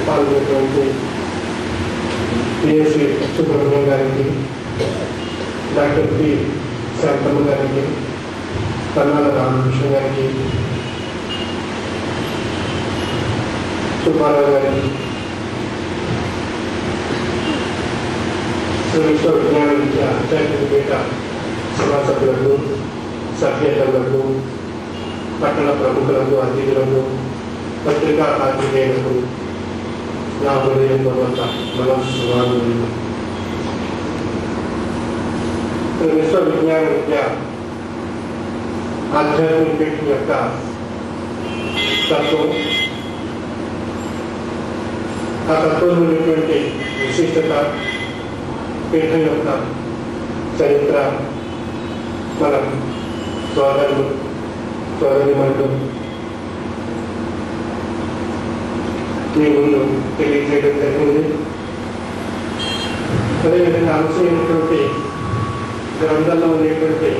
పాల్గొన్నటువంటి పిఎస్సి సుబ్రహ్మణ్యం గారికి, doctor P Shantamma గారికి, కన్నాల రామకృష్ణ గారికి, సుబ్బారావు గారికి, విశ్వ విజ్ఞాన విద్య అంతర్జాతీయ సభా సభ్యులకు, సభ్యేతరులకు, పట్టణ ప్రముఖులకు, అతిథులకు, పత్రికా పాత్రికేయులకు నా హృదయపూర్వక నమస్కారాలు. విశ్వ విజ్ఞాన విద్య ఆధ్యాత్మిక పీఠం యొక్క తత్వం, ఆ తత్వంలో ఉన్నటువంటి విశిష్టత, పీఠం యొక్క చరిత్ర మన సోదరులు సోదరిమణులు మీ ముందు తెలియజేయడం జరిగింది. అదేవిధంగా అంశమైనటువంటి గ్రంథంలో ఉండేటువంటి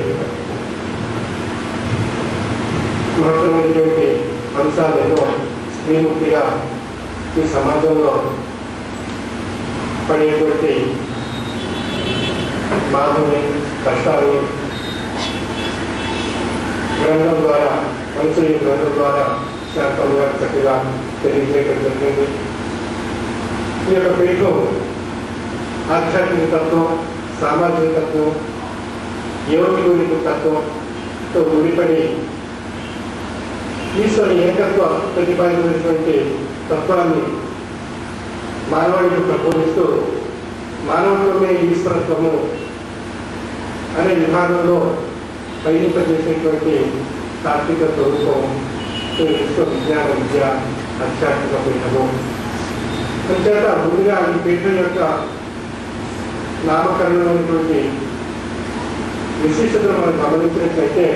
మహత్తరమైనటువంటి అంశాలను శ్రీమూర్తిగా ఈ సమాజంలో పడేటువంటి బాధని, కష్టాలు గ్రంథం ద్వారా, మనసు గ్రంథం ద్వారా శాంతంగా చక్కగా తెలియజేయడం జరిగింది. ఈ యొక్క పీఠం ఆధ్యాత్మిక తత్వం, సామాజిక తత్వం, యోగిక తత్వంతో ముడిపడి ఈశ్వరు ఏకత్వ ప్రతిపాదించినటువంటి తత్వాన్ని మానవాళికి ప్రబోధిస్తూ మానవత్వమే ఈశ్వరత్వము అనే విధానంలో పయనింపజేసేటువంటి తాత్విక స్వరూపం విశ్వ విజ్ఞాన విద్య ఆధ్యాత్మిక పీఠము. అంచేత ముందుగా ఈ పీఠం యొక్క నామకరణమైనటువంటి విశిష్టతను మనం గమనించినట్లయితే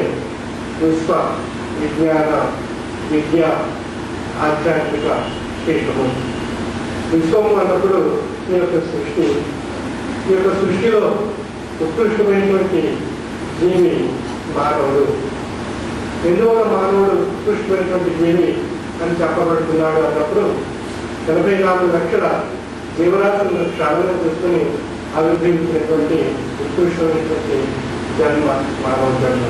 విశ్వ విజ్ఞాన విద్య ఆధ్యాత్మిక పీఠము. విశ్వము అన్నప్పుడు ఈ యొక్క సృష్టి, ఈ యొక్క సృష్టిలో ఉత్కృష్టమైనటువంటి జీవి మానవుడు. ఎందువల్ల మానవుడు ఉత్కృష్టమైనటువంటి జీవి అని చెప్పబడుతున్నాడు అన్నప్పుడు 84 లక్షల జీవరాశులను క్షాళన చేసుకుని అభివృద్ధించినటువంటి ఉత్కృష్టమైనటువంటి జన్మ మానవ జన్మ.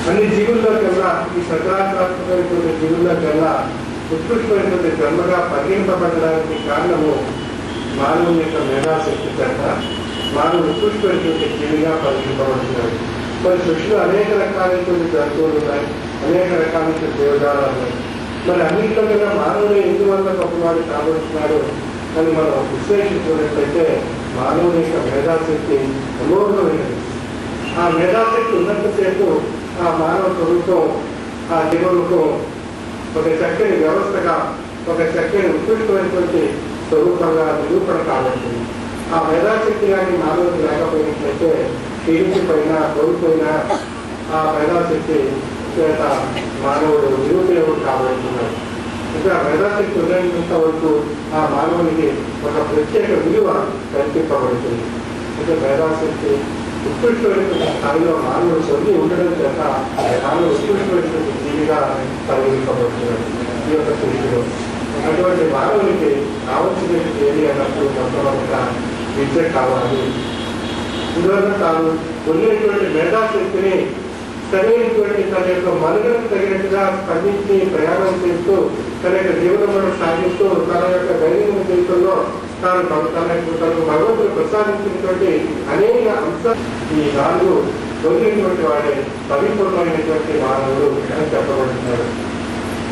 అన్ని జీవుల్లో కన్నా, ఈ సకరాత్మకమైనటువంటి జీవుల్లో కన్నా ఉత్కృష్టమైనటువంటి జన్మగా పరిగణింపబడడానికి కారణము మానవుని యొక్క మేధాశక్తి చేత మానవుడు ఉత్కృష్టమైనటువంటి జీవిగా పరిగణింపబడుతున్నాడు. మరి సృష్టిలో అనేక రకాలైనటువంటి జంతువులు ఉన్నాయి, అనేక రకాలైనటువంటి దేవదాలు ఉన్నాయి. మరి అన్నింటిలో కన్నా మానవుడు ఎందువల్ల గొప్పవాడు కాబడుతున్నాడు అని మనం విశ్లేషించుకున్నట్లయితే మానవుని యొక్క మేధాశక్తి అమోఘమైనది. ఆ మేధాశక్తి ఉన్నంతసేపు ఆ మానవ స్వరూపం, ఆ జీవనకు ఒక చక్కని వ్యవస్థగా, ఒక చక్కని ఉత్కృష్టమైనటువంటి స్వరూపంగా నిరూపణ కాబడుతుంది. ఆ మేధాశక్తి కానీ మానవుడికి లేకపోయినట్లయితే క్షీణించిపోయినా, కోల్పోయినా ఆ మేధాశక్తి చేత మానవుడు నిరుపయోగం కాబడుతున్నాడు. ఇంకా మేధాశక్తి ఉన్నంత వరకు ఆ మానవునికి ఒక ప్రత్యేక విలువ కల్పింపబడుతుంది. అంటే మేధాశక్తి ఉత్కృష్టమైనటువంటి స్థాయిలో మానవుడు పొంది ఉండడం చేత మానవుడు ఉత్కృష్టమైనటువంటి జీవిగా పరిగణింపబడుతున్నాడు ఈ యొక్క సృష్టిలో. అటువంటి మానవునికి కావలసినటువంటి ఏది అన్నప్పుడు మొట్టమొదట విద్య కావాలి. ఇందువల్ల తాను పొందినటువంటి మేధాశక్తిని సరైనటువంటి తన యొక్క మనుగడకు తగినట్టుగా స్పందించి ప్రయాణం చేస్తూ తన యొక్క జీవనం సాగిస్తూ తన యొక్క దైనందిన జీవితంలో తనకు భగవంతుడు ప్రసాదించినటువంటి అనేక అంశాలు ఈ 4 పొందినటువంటి వాడే పరిపూర్ణమైనటువంటి మానవుడు అని చెప్పబడుతున్నాడు.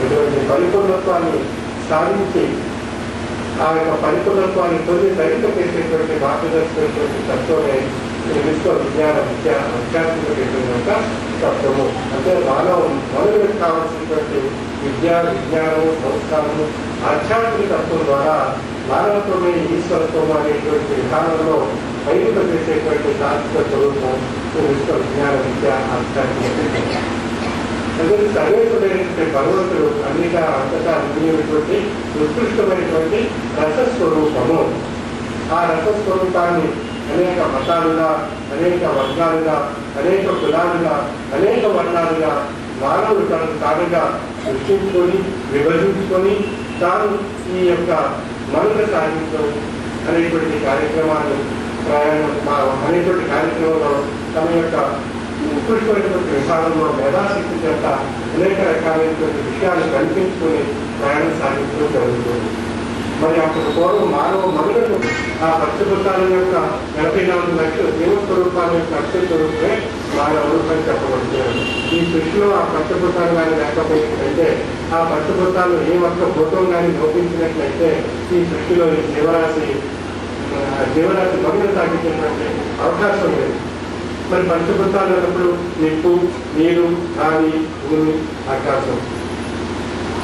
ఇటువంటి పరిపూర్ణత్వాన్ని సాధించి ఆ యొక్క పరిపూర్ణత్వాన్ని పొంది తరిత చేసేటువంటి మార్గదర్శకమైనటువంటి తత్వమే విశ్వ విజ్ఞాన విద్య ఆధ్యాత్మిక యొక్క తత్వము. అంటే మనుగడకు కావాల్సినటువంటి విద్య, విజ్ఞానము, సంస్కారము, ఆధ్యాత్మిక తత్వం ద్వారా మానవత్వమే ఈశ్వరత్వం అనేటువంటి విధానంలో పైరుక చేసేటువంటి తాత్విక స్వరూపం విశ్వ విజ్ఞాన విద్య ఆధ్యాత్మిక. అందుకే సర్వేశ్వరైనటువంటి భగవంతుడు అంతటా వినియోగటువంటి ఉత్కృష్టమైనటువంటి రసస్వరూపము. ఆ రసస్వరూపాన్ని అనేక మతాలుగా, అనేక వర్గాలుగా, అనేక కులాలుగా, అనేక వర్ణాలుగా మానవుడు తనకు తానుగా సృష్టించుకొని, విభజించుకొని తాను ఈ యొక్క మనుగడ సాగించడం అనేటువంటి కార్యక్రమాలు అనేటువంటి కార్యక్రమంలో తమ యొక్క ఉత్కృష్టమైనటువంటి విధానంలో మేధాశక్తి చేత అనేక రకాలైనటువంటి విషయాలు కల్పించుకుని ప్రయాణం సాగించడం జరుగుతుంది. మరి అప్పుడు పూర్వం మానవ మనుగడను ఆ పంచభూతాల యొక్క 84 లక్షల జీవస్వరూపాల యొక్క అక్షర స్వరూపమే మానవుడు అని చెప్పబడుతున్నారు. ఈ సృష్టిలో ఆ పంచభూతాలు కానీ లేకపోయినట్లయితే, ఆ పంచభూతాలు ఏ ఒక్క భూతం కానీ లోపించినట్లయితే ఈ సృష్టిలో ఈ జీవరాశి మనుగడ సాగించేటువంటి అవకాశం లేదు. మరి పంచభూతాలు అన్నప్పుడు నిప్పు, నీరు, గాలి, భూమి, ఆకాశం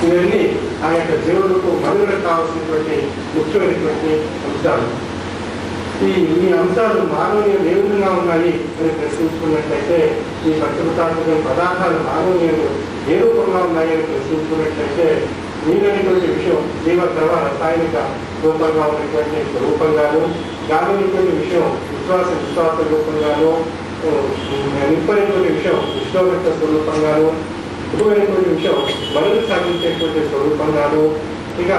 ఇవన్నీ ఆ యొక్క జీవులకు మనుగడ కావాల్సినటువంటి ముఖ్యమైనటువంటి అంశాలు. ఈ అంశాలు మానవీయం ఏ విధంగా ఉన్నాయి అని ప్రశ్నించుకున్నట్లయితే, ఈ పంచభూతాత్మక పదార్థాలు మానవీయులు ఏ రూపంగా ఉన్నాయి అని ప్రశ్నించుకున్నట్లయితే, నీరు అనేటువంటి విషయం జీవ ద్రవ రసాయనిక రూపంగా ఉన్నటువంటి రూపంగాను, గాలి అనేటువంటి విషయం విశ్వాస రూపంగాను, నిప్పు అనేటువంటి విషయం ఉష్ణోగ్రత స్వరూపంగాను, భూమైనటువంటి విషయం మనుగడ సాగించేటువంటి స్వరూపంగాను, ఇక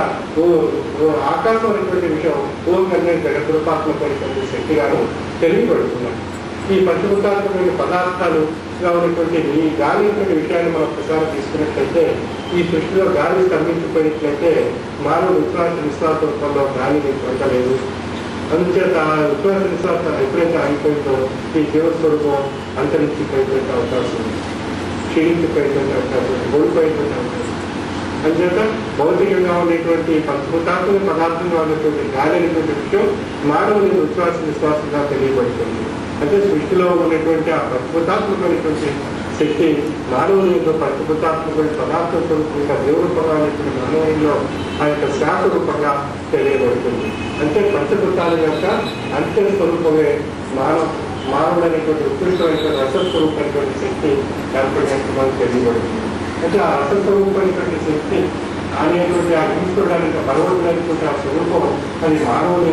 ఆకాశం అనేటువంటి విషయం భూమి అనేది జగద్రూపాత్మకమైనటువంటి శక్తిగాను తెలియబడుతున్నాయి. ఈ పంచభూతాత్మకమైన పదార్థాలుగా ఉన్నటువంటి ఈ గాలి అనేటువంటి విషయాన్ని మనం ప్రసారం తీసుకున్నట్లయితే, ఈ సృష్టిలో గాలి స్తంభించిపోయినట్లయితే మానవుడు విశ్వాస రూపంలో గాలిని పొందలేదు. అందుచేత విశ్వాస విశ్వాసం ఎప్పుడైతే ఆగిపోయిందో ఈ జీవస్వరూపం అంతరించిపోయేటువంటి అవకాశం ఉంది, క్షీణించిపోయేటువంటి అవకాశం ఉంది, ఓడిపోయేటువంటి అవకాశం. అందుచేత భౌతికంగా ఉండేటువంటి పంచభూతాత్మక పదార్థంగా ఉన్నటువంటి గాలి అనేటువంటి విషయం మానవుని విశ్వాసంగా తెలియబడుతుంది. అంటే సృష్టిలో ఉన్నటువంటి ఆ పంచభూతాత్మకమైనటువంటి శక్తి మానవుని యొక్క పంచభూతాత్మకమైన పదార్థం స్వరూపంగా దేవురూపంగా ఉన్నటువంటి మానవునిలో ఆ యొక్క శాఖ రూపంగా తెలియబడుతుంది. అంటే పంచభూతాల యొక్క అంత్య స్వరూపమే మానవుడు అనేటువంటి ఉత్కృష్టమైనటువంటి రసస్వరూపమైనటువంటి శక్తి ఏర్పడినట్టు మనకు తెలియబడుతుంది. అంటే ఆ రసస్వరూపమైనటువంటి శక్తి అనేటువంటి ఆ తీసుకోవడానికి భగవంతుడైనటువంటి ఆ స్వరూపం అది మానవుని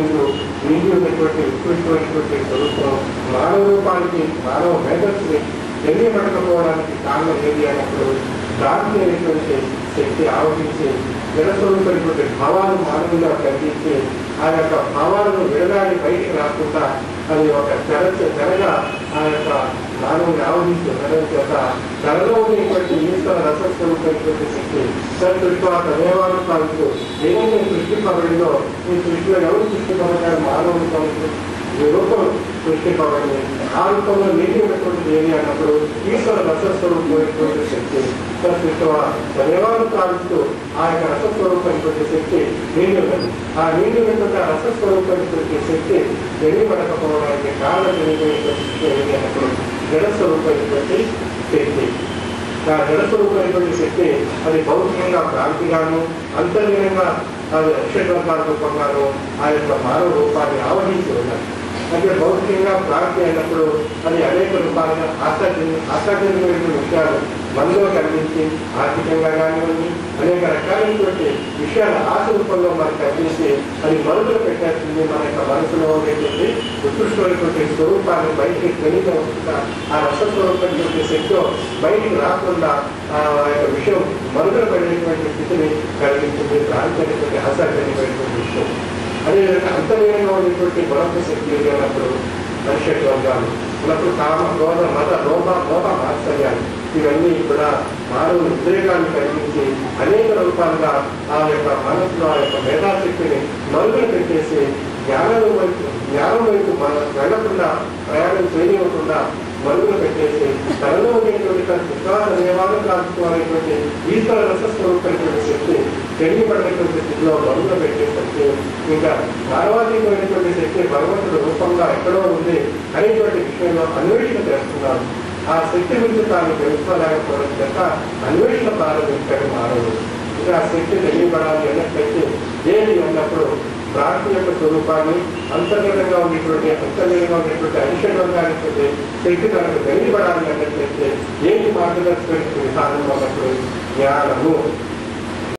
నీటి ఉన్నటువంటి ఉత్కృష్టమైనటువంటి స్వరూపం మానవ రూపానికి మానవ మేధస్సుని తెలియబడకపోవడానికి కారణం ఏది అన్నప్పుడు దాంట్లో అనేటువంటి శక్తి ఆవహించి జలస్వరూపమైనటువంటి భావాలు మానవులుగా కలిగించి ఆ యొక్క భావాలను విడగాడి బయటికి రాకుండా అది ఒక తెరగా ఆ యొక్క మానవుని ఆవహించే తెర చేత తెరలో ఉండేటువంటి ఈశ్వర రసస్వరూపమైనటువంటి శక్తి తదేవాలు కావచ్చు ఏదైనా సృష్టి పవడిలో ఈ సృష్టిలో ఎవరు సృష్టి పవడారు మానవుని కావచ్చు ఈ రూపం సృష్టి పవడిని ఆ రూపంలో నీటి ఉన్నటువంటి ఏది అన్నప్పుడు ఈశ్వర రసస్వరూపమైనటువంటి శక్తి తదేవాలు కావచ్చు ఆ యొక్క రసస్వరూపమైనటువంటి శక్తి నీటి ఉన్నది. ఆ నీటి ఉన్నటువంటి రసస్వరూపమైనటువంటి శక్తి తెలియబడకపోవడానికి కారణం తెలియబడినటువంటి అన్నప్పుడు జడస్వరూపమైనటువంటి శక్తి. ఆ జడస్వరూపమైనటువంటి శక్తి అది భౌతికంగా క్రాంతిగాను అంతర్లీనంగా అది అక్షరకాల రూపంగాను ఆ యొక్క మానవ రూపాన్ని ఆవహించి ఉన్నాయి. అంటే భౌతికంగా ప్రాప్తి అయినప్పుడు అది అనేక రూపాలుగా ఆశ్చర్యమైన విషయాలు మనలో కనిపించి ఆర్థికంగా కానివ్వండి అనేక రకాలైనటువంటి విషయాలు ఆశ రూపంలో మనకు కనిపించి అది మనుషులు పెట్టేస్తుంది. మన యొక్క మనసులో ఉండేటువంటి ఉత్కృష్టమైనటువంటి స్వరూపాన్ని బయటికి తెలియకుండా ఆ రసస్వరూపమైనటువంటి శక్తిలో బయటికి రాకుండా ఆ యొక్క విషయం మనుగడ పడేటువంటి స్థితిని కలిగించింది. భ్రాంతి అనేటువంటి ఆశ్చర్యమైనటువంటి విషయం అదేవిధంగా అంతర్లీనంగా ఉండేటువంటి బలమైన శక్తి అన్నప్పుడు మనుష్య వర్గాలు ఉన్నప్పుడు కామ క్రోధ మత లోప ఆశ్చర్యాలు ఇవన్నీ కూడా మానవుని ఉద్రేకాన్ని కలిగించి అనేక రూపాలుగా ఆ యొక్క మనసులో ఆ యొక్క మేధాశక్తిని మరుగున పెట్టేసి జ్ఞానం వైపు వెళ్ళకుండా ప్రయాణం చేయనివ్వకుండా మరుగున పెట్టేసి తనలో ఉండేటువంటి విశ్వాస నియమాలను కాల్చుకోవాలనేటువంటి ఈశ్వర రసస్వరూపమైనటువంటి శక్తి తెలియబడినటువంటి స్థితిలో మరుగున పెట్టేసరికి ఇంకా మానవాతీతమైనటువంటి శక్తి భగవంతుడు రూపంగా ఎక్కడో ఉంది అనేటువంటి విషయంలో అన్వేషణ చేస్తున్నారు. ఆ శక్తి గురించి తాను తెలుసుకోలేకపోవడం చేత అన్వేషణ ప్రారంభించాడు మానవుడు. ఇంకా ఆ శక్తి తెలియబడాలి అన్నట్లయితే ఏది అన్నప్పుడు ప్రార్థన యొక్క స్వరూపాన్ని అంతర్గతంగా ఉండేటువంటి అనిషేధంగానేటువంటి శక్తి తనకు తెలియబడాలి అన్నట్లయితే ఏంటి మార్గదర్శకమైన విధానంలో ఉన్నప్పుడు జ్ఞానము